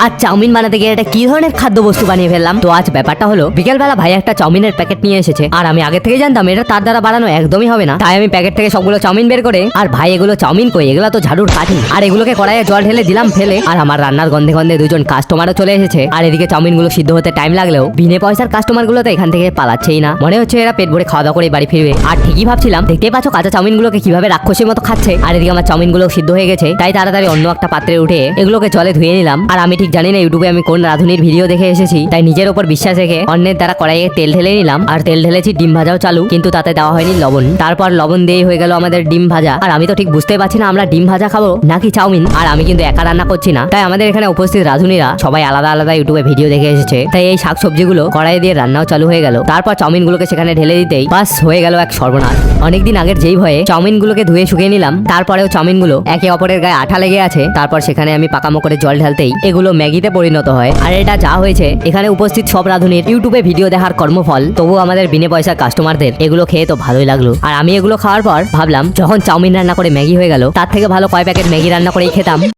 আজ চাউমিন বানাতে গিয়ে এটা কি ধরনের খাদ্যবস্তু বানিয়ে ফেললাম। তো আজ ব্যাপারটা হলো বিকেলবেলা ভাই একটা চাউমিনের প্যাকেট নিয়ে এসেছে, আর আমি আগে থেকে জানতাম এটা তার দ্বারা বানানো একদমই হবে না। তাই আমি প্যাকেট থেকে সবগুলো চাউমিন বের করে, আর ভাই এগুলো চাউমিন কই, এগুলো তো ঝাড়ুর কাঠি, আর এগুলোকে কড়াইয়ে জল ঢেলে দিলাম ফেলে। আর আমার রান্নার গন্ধে গন্ধে দুজন কাস্টমারও চলে এসেছে। আর এদিকে চাউমিন গুলো সিদ্ধ হতে টাইম লাগলেও বিনে পয়সার কাস্টমার গুলো তো এখান থেকে পালাচ্ছেই না। মনে হচ্ছে এরা পেট ভরে খাওয়া দাওয়া করে বাড়ি ফিরবে। আর ঠিকই ভাবছিলাম, দেখতেই পাচ্ছ কাঁচা চাউমিন গুলোকে কিভাবে রাক্ষসের মতো খাচ্ছে। আর এদিকে আমার চাউমিন গুলো সিদ্ধ হয়ে গেছে, তাই তাড়াতাড়ি অন্য একটা পাত্রে উঠে এগুলোকে জলে ধুয়ে নিলাম। আর আমি ঠিক জানি না ইউটিউবে আমি কোন রাঁধুনির ভিডিও দেখে এসেছি, তাই নিজের উপর বিশ্বাস রেখে অন্যের দ্বারা কড়াইয়ে তেল ঢেলে নিলাম। আর তেল ঢেলেছি, ডিম ভাজাও চালু, কিন্তু তাতে দেওয়া হয়নি লবণ। তারপর লবণ দিয়ে হয়ে গেল আমাদের ডিম ভাজা। আর আমি তো ঠিক বুঝতে পারছি না আমরা ডিম ভাজা খাবো নাকি চাউমিন। আর আমি কিন্তু একা রান্না করছি না, তাই আমাদের এখানে উপস্থিত রাঁধুনিরা সবাই আলাদা আলাদা ইউটিউবে ভিডিও দেখে এসেছে। তাই এই শাকসবজিগুলো কড়াইয়ে দিয়ে রান্নাও চালু হয়ে গেল। তারপর চাউমিন গুলোকে সেখানে ঢেলে দিতেই বাস হয়ে গেল এক সর্বনাশ। অনেকদিন আগের যেই ভয়ে চাউমিন গুলোকে ধুয়ে শুকিয়ে নিলাম, তারপরেও চাউমিন গুলো একে অপরের গায়ে আঠা লেগে আছে। তারপর সেখানে আমি পাকামো করে জল ঢালতেই এগুলো ম্যাগিতে পরিণত হয়। আর এটা যা হয়েছে এখানে উপস্থিত সব রাঁধুনির ইউটিউবে ভিডিও দেখার কর্মফল। তবু আমাদের বিনে পয়সার কাস্টমারদের এগুলো খেয়ে তো ভালোই লাগলো। আর আমি এগুলো খাওয়ার পর ভাবলাম, যখন চাউমিন রান্না করে ম্যাগি হয়ে গেল, তার থেকে ভালো কয় প্যাকেট ম্যাগি রান্না করেই খেতাম।